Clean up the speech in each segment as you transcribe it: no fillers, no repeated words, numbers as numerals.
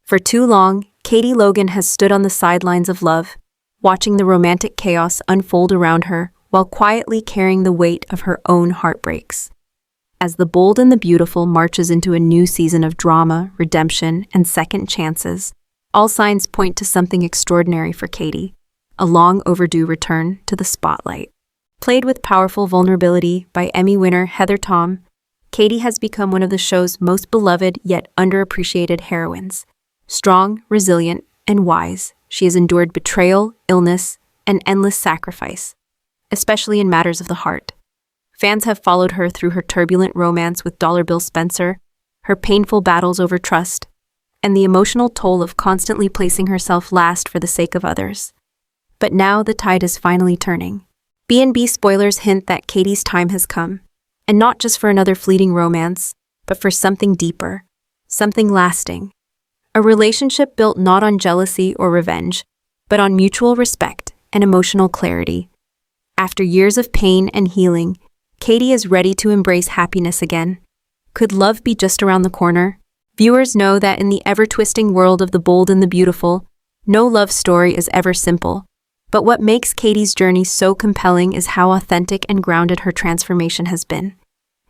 For too long, Katie Logan has stood on the sidelines of love, watching the romantic chaos unfold around her while quietly carrying the weight of her own heartbreaks. As The Bold and the Beautiful marches into a new season of drama, redemption, and second chances, all signs point to something extraordinary for Katie, a long overdue return to the spotlight. Played with powerful vulnerability by Emmy winner Heather Tom, Katie has become one of the show's most beloved yet underappreciated heroines. Strong, resilient, and wise, she has endured betrayal, illness, and endless sacrifice, especially in matters of the heart. Fans have followed her through her turbulent romance with Dollar Bill Spencer, her painful battles over trust, and the emotional toll of constantly placing herself last for the sake of others. But now the tide is finally turning. B&B spoilers hint that Katie's time has come, and not just for another fleeting romance, but for something deeper, something lasting. A relationship built not on jealousy or revenge, but on mutual respect and emotional clarity. After years of pain and healing, Katie is ready to embrace happiness again. Could love be just around the corner? Viewers know that in the ever-twisting world of The Bold and the Beautiful, no love story is ever simple. But what makes Katie's journey so compelling is how authentic and grounded her transformation has been.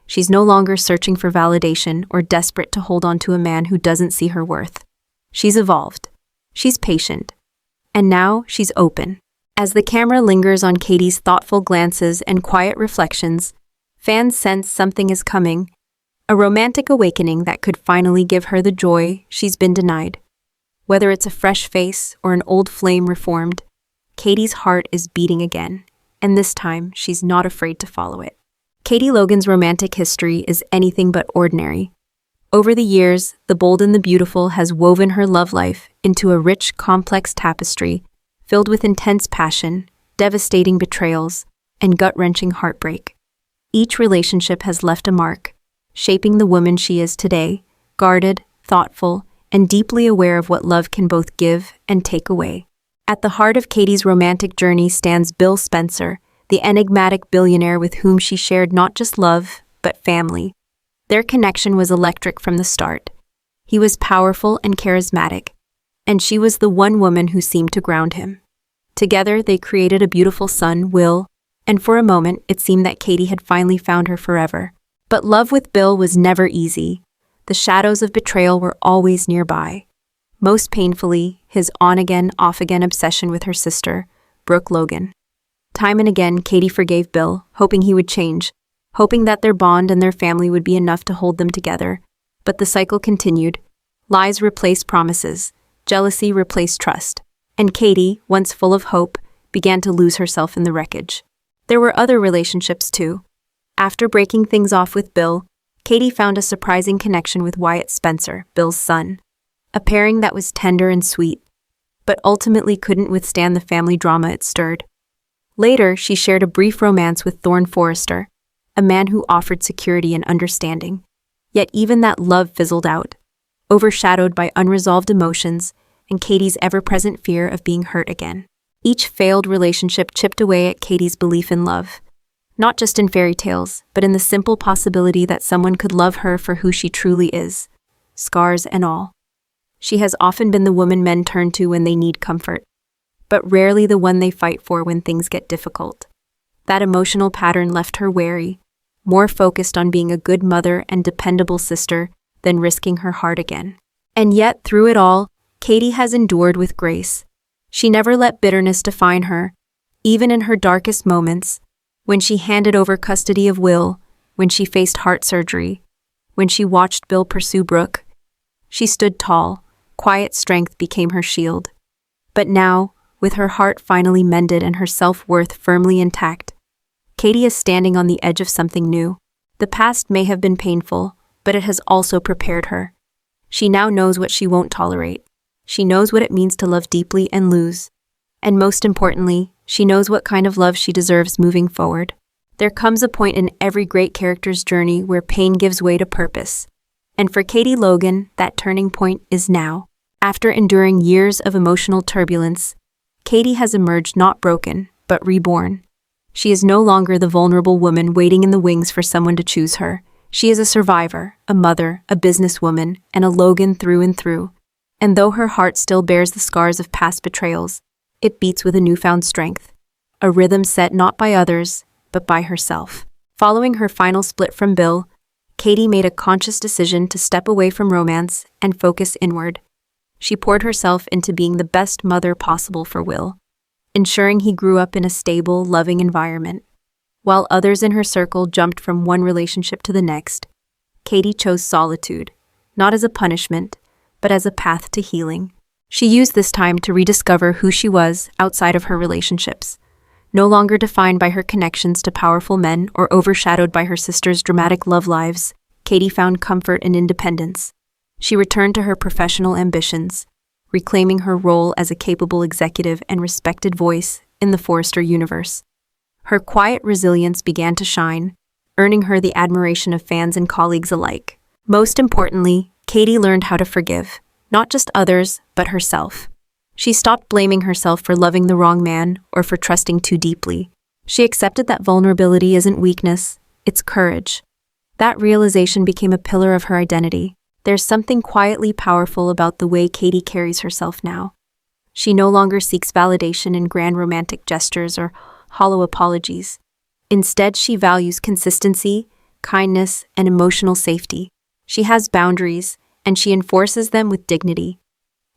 She's no longer searching for validation or desperate to hold on to a man who doesn't see her worth. She's evolved. She's patient. And now she's open. As the camera lingers on Katie's thoughtful glances and quiet reflections, fans sense something is coming, a romantic awakening that could finally give her the joy she's been denied. Whether it's a fresh face or an old flame reformed, Katie's heart is beating again, and this time she's not afraid to follow it. Katie Logan's romantic history is anything but ordinary. Over the years, The Bold and the Beautiful has woven her love life into a rich, complex tapestry filled with intense passion, devastating betrayals, and gut-wrenching heartbreak. Each relationship has left a mark, shaping the woman she is today, guarded, thoughtful, and deeply aware of what love can both give and take away. At the heart of Katie's romantic journey stands Bill Spencer, the enigmatic billionaire with whom she shared not just love, but family. Their connection was electric from the start. He was powerful and charismatic, and she was the one woman who seemed to ground him. Together, they created a beautiful son, Will, and for a moment, it seemed that Katie had finally found her forever. But love with Bill was never easy. The shadows of betrayal were always nearby. Most painfully, his on-again, off-again obsession with her sister, Brooke Logan. Time and again, Katie forgave Bill, hoping he would change, hoping that their bond and their family would be enough to hold them together. But the cycle continued. Lies replaced promises, jealousy replaced trust, and Katie, once full of hope, began to lose herself in the wreckage. There were other relationships too. After breaking things off with Bill, Katie found a surprising connection with Wyatt Spencer, Bill's son. A pairing that was tender and sweet, but ultimately couldn't withstand the family drama it stirred. Later, she shared a brief romance with Thorne Forrester, a man who offered security and understanding. Yet even that love fizzled out, overshadowed by unresolved emotions and Katie's ever-present fear of being hurt again. Each failed relationship chipped away at Katie's belief in love, not just in fairy tales, but in the simple possibility that someone could love her for who she truly is, scars and all. She has often been the woman men turn to when they need comfort, but rarely the one they fight for when things get difficult. That emotional pattern left her wary, more focused on being a good mother and dependable sister than risking her heart again. And yet, through it all, Katie has endured with grace. She never let bitterness define her, even in her darkest moments, when she handed over custody of Will, when she faced heart surgery, when she watched Bill pursue Brooke. She stood tall. Quiet strength became her shield. But now, with her heart finally mended and her self-worth firmly intact, Katie is standing on the edge of something new. The past may have been painful, but it has also prepared her. She now knows what she won't tolerate. She knows what it means to love deeply and lose. And most importantly, she knows what kind of love she deserves moving forward. There comes a point in every great character's journey where pain gives way to purpose. And for Katie Logan, that turning point is now. After enduring years of emotional turbulence, Katie has emerged not broken, but reborn. She is no longer the vulnerable woman waiting in the wings for someone to choose her. She is a survivor, a mother, a businesswoman, and a Logan through and through. And though her heart still bears the scars of past betrayals, it beats with a newfound strength, a rhythm set not by others, but by herself. Following her final split from Bill, Katie made a conscious decision to step away from romance and focus inward. She poured herself into being the best mother possible for Will, ensuring he grew up in a stable, loving environment. While others in her circle jumped from one relationship to the next, Katie chose solitude, not as a punishment, but as a path to healing. She used this time to rediscover who she was outside of her relationships. No longer defined by her connections to powerful men or overshadowed by her sister's dramatic love lives, Katie found comfort in independence. She returned to her professional ambitions, reclaiming her role as a capable executive and respected voice in the Forrester universe. Her quiet resilience began to shine, earning her the admiration of fans and colleagues alike. Most importantly, Katie learned how to forgive, not just others, but herself. She stopped blaming herself for loving the wrong man or for trusting too deeply. She accepted that vulnerability isn't weakness, it's courage. That realization became a pillar of her identity. There's something quietly powerful about the way Katie carries herself now. She no longer seeks validation in grand romantic gestures or hollow apologies. Instead, she values consistency, kindness, and emotional safety. She has boundaries, and she enforces them with dignity.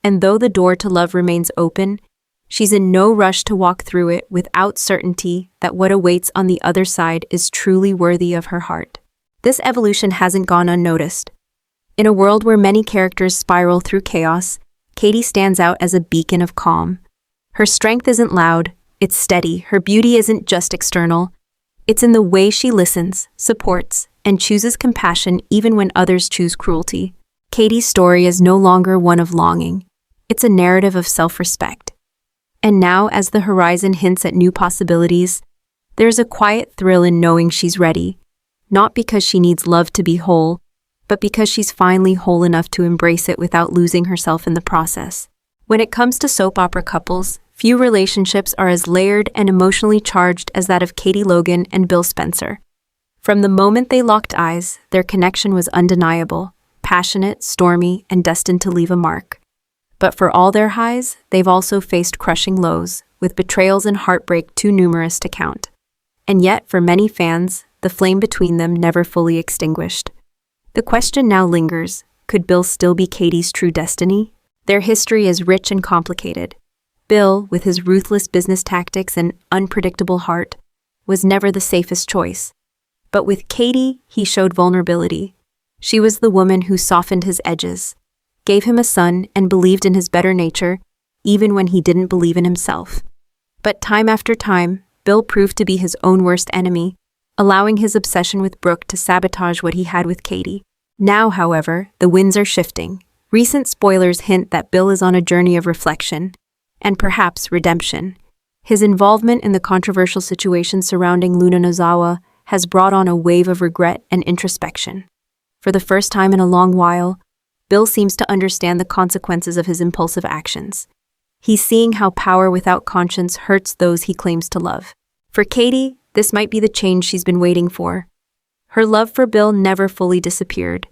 And though the door to love remains open, she's in no rush to walk through it without certainty that what awaits on the other side is truly worthy of her heart. This evolution hasn't gone unnoticed. In a world where many characters spiral through chaos, Katie stands out as a beacon of calm. Her strength isn't loud, it's steady. Her beauty isn't just external. It's in the way she listens, supports, and chooses compassion even when others choose cruelty. Katie's story is no longer one of longing. It's a narrative of self-respect. And now, as the horizon hints at new possibilities, there's a quiet thrill in knowing she's ready, not because she needs love to be whole, but because she's finally whole enough to embrace it without losing herself in the process. When it comes to soap opera couples, few relationships are as layered and emotionally charged as that of Katie Logan and Bill Spencer. From the moment they locked eyes, their connection was undeniable, passionate, stormy, and destined to leave a mark. But for all their highs, they've also faced crushing lows, with betrayals and heartbreak too numerous to count. And yet, for many fans, the flame between them never fully extinguished. The question now lingers, could Bill still be Katie's true destiny? Their history is rich and complicated. Bill, with his ruthless business tactics and unpredictable heart, was never the safest choice. But with Katie, he showed vulnerability. She was the woman who softened his edges, gave him a son, and believed in his better nature, even when he didn't believe in himself. But time after time, Bill proved to be his own worst enemy, allowing his obsession with Brooke to sabotage what he had with Katie. Now, however, the winds are shifting. Recent spoilers hint that Bill is on a journey of reflection, and perhaps redemption. His involvement in the controversial situation surrounding Luna Nozawa has brought on a wave of regret and introspection. For the first time in a long while, Bill seems to understand the consequences of his impulsive actions. He's seeing how power without conscience hurts those he claims to love. For Katie, this might be the change she's been waiting for. Her love for Bill never fully disappeared.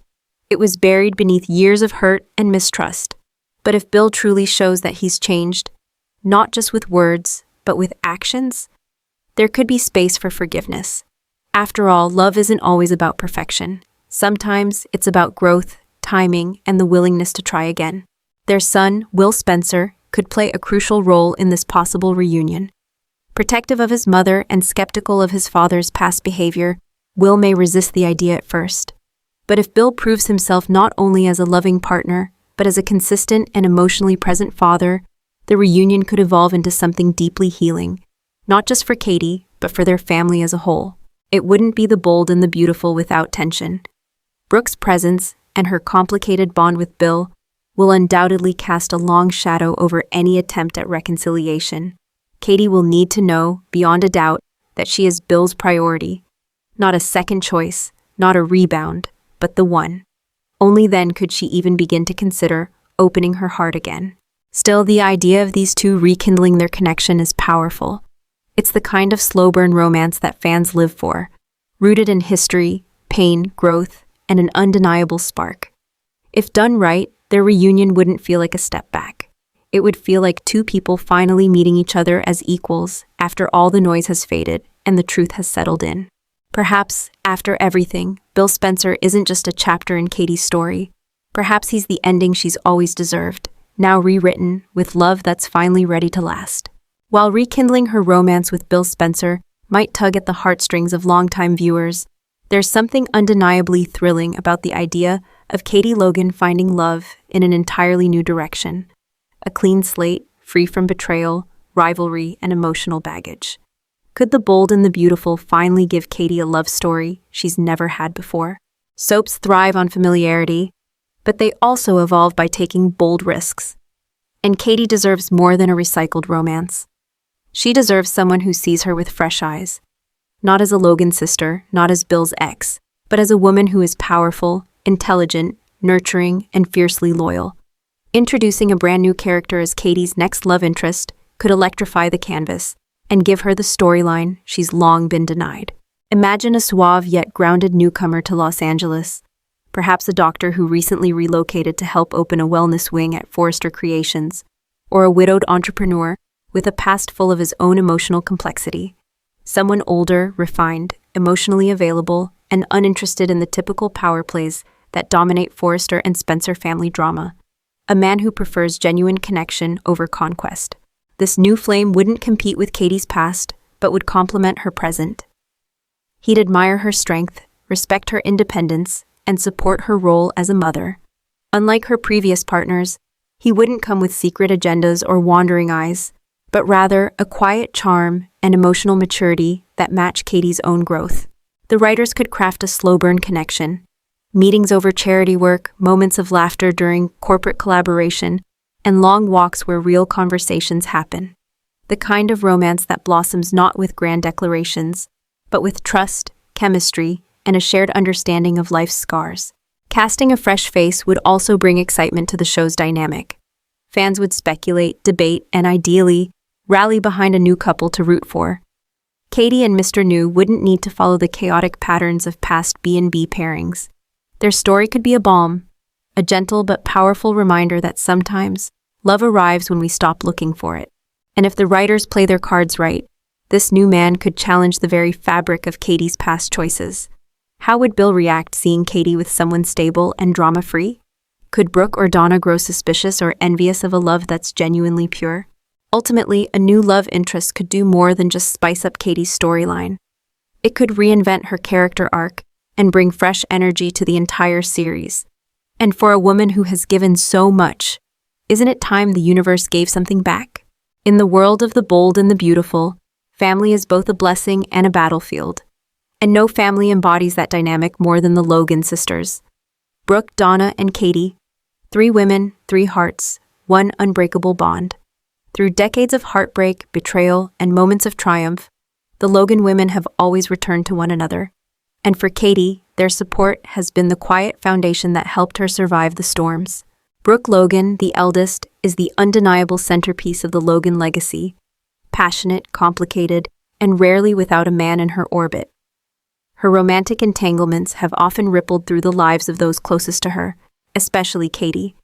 It was buried beneath years of hurt and mistrust. But if Bill truly shows that he's changed, not just with words, but with actions, there could be space for forgiveness. After all, love isn't always about perfection. Sometimes it's about growth, timing, and the willingness to try again. Their son, Will Spencer, could play a crucial role in this possible reunion. Protective of his mother and skeptical of his father's past behavior, Will may resist the idea at first. But if Bill proves himself not only as a loving partner, but as a consistent and emotionally present father, the reunion could evolve into something deeply healing, not just for Katie, but for their family as a whole. It wouldn't be the bold and the beautiful without tension. Brooke's presence and her complicated bond with Bill will undoubtedly cast a long shadow over any attempt at reconciliation. Katie will need to know, beyond a doubt, that she is Bill's priority. Not a second choice, not a rebound, but the one. Only then could she even begin to consider opening her heart again. Still, the idea of these two rekindling their connection is powerful. It's the kind of slow-burn romance that fans live for, rooted in history, pain, growth, and an undeniable spark. If done right, their reunion wouldn't feel like a step back. It would feel like two people finally meeting each other as equals after all the noise has faded and the truth has settled in. Perhaps, after everything, Bill Spencer isn't just a chapter in Katie's story. Perhaps he's the ending she's always deserved, now rewritten with love that's finally ready to last. While rekindling her romance with Bill Spencer might tug at the heartstrings of longtime viewers, there's something undeniably thrilling about the idea of Katie Logan finding love in an entirely new direction. A clean slate, free from betrayal, rivalry, and emotional baggage. Could The Bold and the Beautiful finally give Katie a love story she's never had before? Soaps thrive on familiarity, but they also evolve by taking bold risks. And Katie deserves more than a recycled romance. She deserves someone who sees her with fresh eyes. Not as a Logan sister, not as Bill's ex, but as a woman who is powerful, intelligent, nurturing, and fiercely loyal. Introducing a brand new character as Katie's next love interest could electrify the canvas and give her the storyline she's long been denied. Imagine a suave yet grounded newcomer to Los Angeles, perhaps a doctor who recently relocated to help open a wellness wing at Forrester Creations, or a widowed entrepreneur with a past full of his own emotional complexity. Someone older, refined, emotionally available, and uninterested in the typical power plays that dominate Forrester and Spencer family drama. A man who prefers genuine connection over conquest. This new flame wouldn't compete with Katie's past, but would complement her present. He'd admire her strength, respect her independence, and support her role as a mother. Unlike her previous partners, he wouldn't come with secret agendas or wandering eyes, but rather a quiet charm and emotional maturity that match Katie's own growth. The writers could craft a slow-burn connection. Meetings over charity work, moments of laughter during corporate collaboration, and long walks where real conversations happen. The kind of romance that blossoms not with grand declarations, but with trust, chemistry, and a shared understanding of life's scars. Casting a fresh face would also bring excitement to the show's dynamic. Fans would speculate, debate, and ideally, rally behind a new couple to root for. Katie and Mr. New wouldn't need to follow the chaotic patterns of past B&B pairings. Their story could be a balm, a gentle but powerful reminder that sometimes love arrives when we stop looking for it. And if the writers play their cards right, this new man could challenge the very fabric of Katie's past choices. How would Bill react seeing Katie with someone stable and drama-free? Could Brooke or Donna grow suspicious or envious of a love that's genuinely pure? Ultimately, a new love interest could do more than just spice up Katie's storyline. It could reinvent her character arc and bring fresh energy to the entire series. And for a woman who has given so much, isn't it time the universe gave something back? In the world of The Bold and the Beautiful, family is both a blessing and a battlefield. And no family embodies that dynamic more than the Logan sisters. Brooke, Donna, and Katie, 3 women, 3 hearts, 1 unbreakable bond. Through decades of heartbreak, betrayal, and moments of triumph, the Logan women have always returned to one another. And for Katie, their support has been the quiet foundation that helped her survive the storms. Brooke Logan, the eldest, is the undeniable centerpiece of the Logan legacy. Passionate, complicated, and rarely without a man in her orbit. Her romantic entanglements have often rippled through the lives of those closest to her, especially Katie.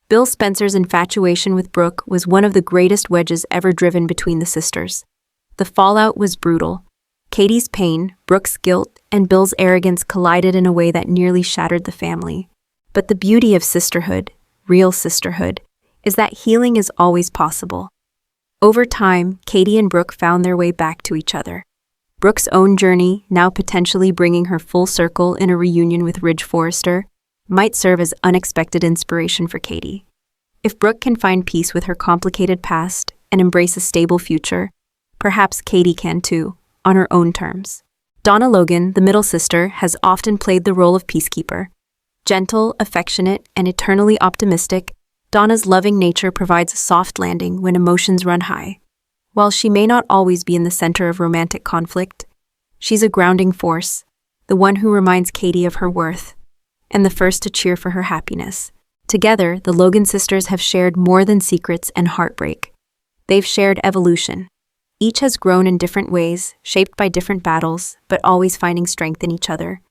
Bill Spencer's infatuation with Brooke was one of the greatest wedges ever driven between the sisters. The fallout was brutal. Katie's pain, Brooke's guilt, and Bill's arrogance collided in a way that nearly shattered the family. But the beauty of sisterhood, real sisterhood, is that healing is always possible. Over time, Katie and Brooke found their way back to each other. Brooke's own journey, now potentially bringing her full circle in a reunion with Ridge Forrester, might serve as unexpected inspiration for Katie. If Brooke can find peace with her complicated past and embrace a stable future, perhaps Katie can too, on her own terms. Donna Logan, the middle sister, has often played the role of peacekeeper. Gentle, affectionate, and eternally optimistic, Donna's loving nature provides a soft landing when emotions run high. While she may not always be in the center of romantic conflict, she's a grounding force, the one who reminds Katie of her worth, and the first to cheer for her happiness. Together, the Logan sisters have shared more than secrets and heartbreak. They've shared evolution. Each has grown in different ways, shaped by different battles, but always finding strength in each other.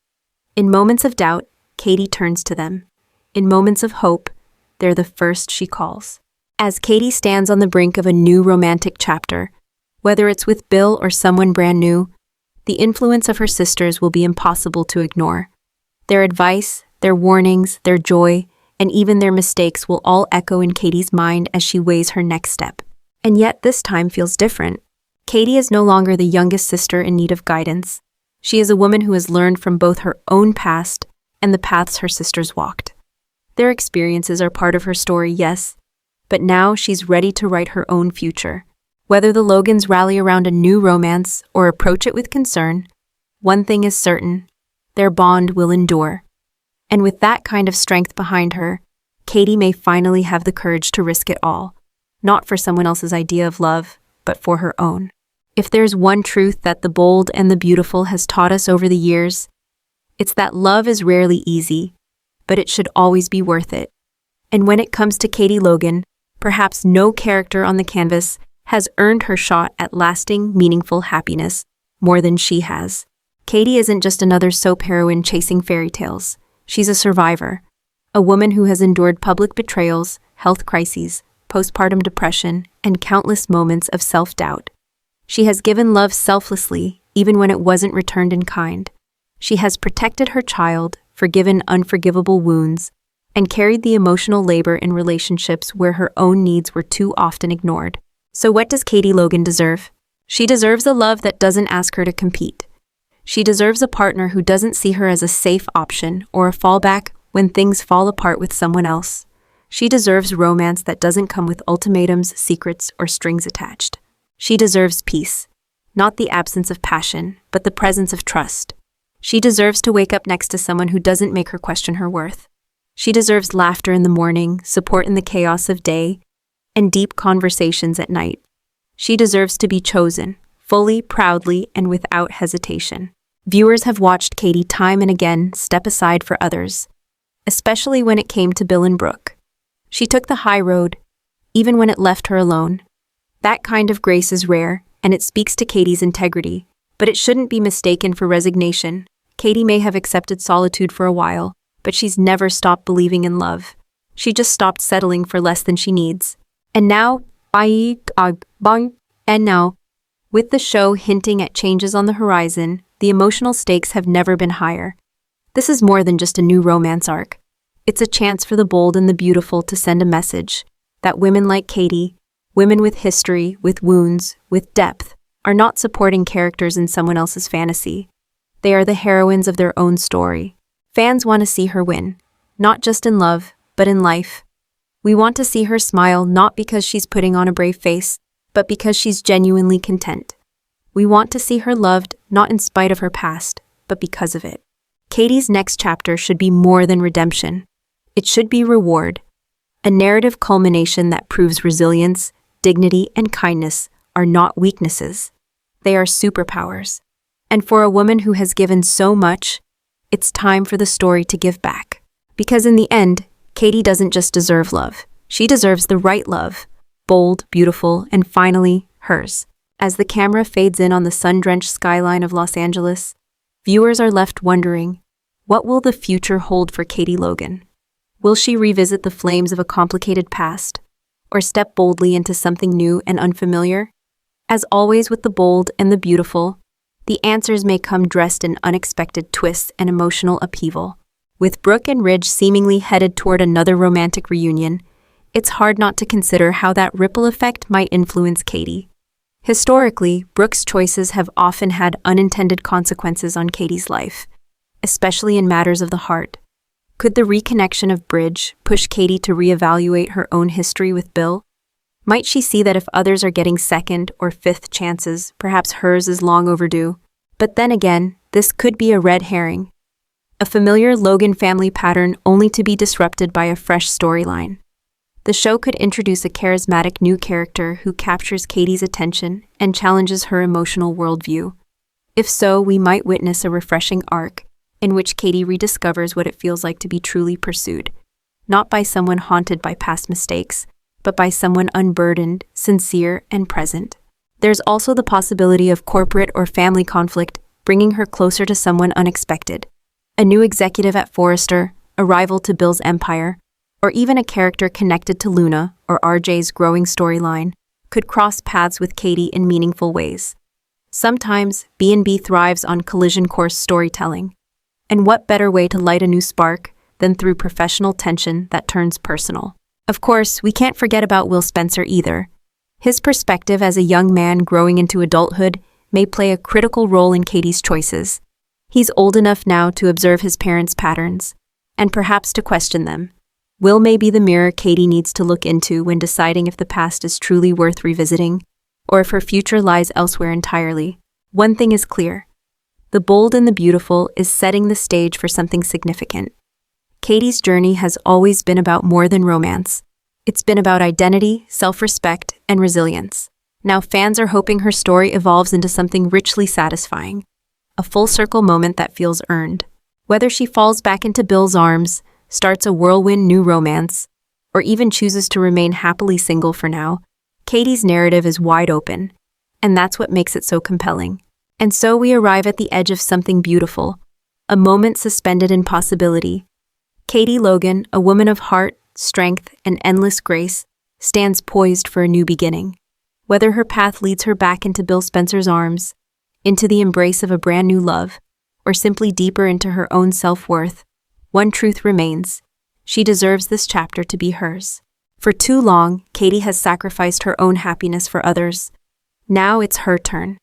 In moments of doubt, Katie turns to them. In moments of hope, they're the first she calls. As Katie stands on the brink of a new romantic chapter, whether it's with Bill or someone brand new, the influence of her sisters will be impossible to ignore. Their advice, their warnings, their joy, and even their mistakes will all echo in Katie's mind as she weighs her next step. And yet this time feels different. Katie is no longer the youngest sister in need of guidance. She is a woman who has learned from both her own past and the paths her sisters walked. Their experiences are part of her story, yes, but now she's ready to write her own future. Whether the Logans rally around a new romance or approach it with concern, one thing is certain: their bond will endure. And with that kind of strength behind her, Katie may finally have the courage to risk it all, not for someone else's idea of love, but for her own. If there's one truth that The Bold and the Beautiful has taught us over the years, it's that love is rarely easy, but it should always be worth it. And when it comes to Katie Logan, perhaps no character on the canvas has earned her shot at lasting, meaningful happiness more than she has. Katie isn't just another soap heroine chasing fairy tales. She's a survivor, a woman who has endured public betrayals, health crises, postpartum depression, and countless moments of self-doubt. She has given love selflessly, even when it wasn't returned in kind. She has protected her child, forgiven unforgivable wounds, and carried the emotional labor in relationships where her own needs were too often ignored. So what does Katie Logan deserve? She deserves a love that doesn't ask her to compete. She deserves a partner who doesn't see her as a safe option or a fallback when things fall apart with someone else. She deserves romance that doesn't come with ultimatums, secrets, or strings attached. She deserves peace, not the absence of passion, but the presence of trust. She deserves to wake up next to someone who doesn't make her question her worth. She deserves laughter in the morning, support in the chaos of day, and deep conversations at night. She deserves to be chosen, fully, proudly, and without hesitation. Viewers have watched Katie time and again step aside for others, especially when it came to Bill and Brooke. She took the high road, even when it left her alone. That kind of grace is rare, and it speaks to Katie's integrity, but it shouldn't be mistaken for resignation. Katie may have accepted solitude for a while, but she's never stopped believing in love. She just stopped settling for less than she needs. And now, with the show hinting at changes on the horizon, the emotional stakes have never been higher. This is more than just a new romance arc. It's a chance for The Bold and the Beautiful to send a message that women like Katie, women with history, with wounds, with depth, are not supporting characters in someone else's fantasy. They are the heroines of their own story. Fans want to see her win, not just in love, but in life. We want to see her smile not because she's putting on a brave face, but because she's genuinely content. We want to see her loved not in spite of her past, but because of it. Katie's next chapter should be more than redemption. It should be reward, a narrative culmination that proves resilience, dignity, and kindness are not weaknesses. They are superpowers. And for a woman who has given so much, it's time for the story to give back. Because in the end, Katie doesn't just deserve love. She deserves the right love, bold, beautiful, and finally, hers. As the camera fades in on the sun-drenched skyline of Los Angeles, viewers are left wondering, what will the future hold for Katie Logan? Will she revisit the flames of a complicated past, or step boldly into something new and unfamiliar? As always with The Bold and the Beautiful, the answers may come dressed in unexpected twists and emotional upheaval. With Brooke and Ridge seemingly headed toward another romantic reunion, it's hard not to consider how that ripple effect might influence Katie. Historically, Brooke's choices have often had unintended consequences on Katie's life, especially in matters of the heart. Could the reconnection of Bridge push Katie to reevaluate her own history with Bill? Might she see that if others are getting second or fifth chances, perhaps hers is long overdue? But then again, this could be a red herring. A familiar Logan family pattern only to be disrupted by a fresh storyline. The show could introduce a charismatic new character who captures Katie's attention and challenges her emotional worldview. If so, we might witness a refreshing arc in which Katie rediscovers what it feels like to be truly pursued, not by someone haunted by past mistakes, but by someone unburdened, sincere, and present. There's also the possibility of corporate or family conflict bringing her closer to someone unexpected. A new executive at Forrester, a rival to Bill's empire, or even a character connected to Luna or RJ's growing storyline, could cross paths with Katie in meaningful ways. Sometimes, B&B thrives on collision course storytelling. And what better way to light a new spark than through professional tension that turns personal? Of course, we can't forget about Will Spencer either. His perspective as a young man growing into adulthood may play a critical role in Katie's choices. He's old enough now to observe his parents' patterns, and perhaps to question them. Will may be the mirror Katie needs to look into when deciding if the past is truly worth revisiting, or if her future lies elsewhere entirely. One thing is clear. The Bold and the Beautiful is setting the stage for something significant. Katie's journey has always been about more than romance. It's been about identity, self-respect, and resilience. Now fans are hoping her story evolves into something richly satisfying. A full-circle moment that feels earned. Whether she falls back into Bill's arms, starts a whirlwind new romance, or even chooses to remain happily single for now, Katie's narrative is wide open, and that's what makes it so compelling. And so we arrive at the edge of something beautiful, a moment suspended in possibility. Katie Logan, a woman of heart, strength, and endless grace, stands poised for a new beginning. Whether her path leads her back into Bill Spencer's arms, into the embrace of a brand new love, or simply deeper into her own self-worth, one truth remains: she deserves this chapter to be hers. For too long, Katie has sacrificed her own happiness for others. Now it's her turn.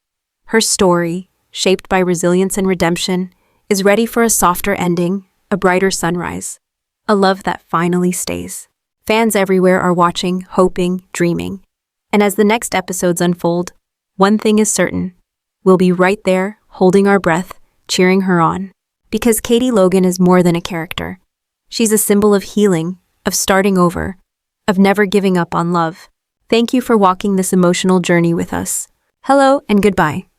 Her story, shaped by resilience and redemption, is ready for a softer ending, a brighter sunrise, a love that finally stays. Fans everywhere are watching, hoping, dreaming. And as the next episodes unfold, one thing is certain: we'll be right there, holding our breath, cheering her on. Because Katie Logan is more than a character. She's a symbol of healing, of starting over, of never giving up on love. Thank you for walking this emotional journey with us. Hello and goodbye.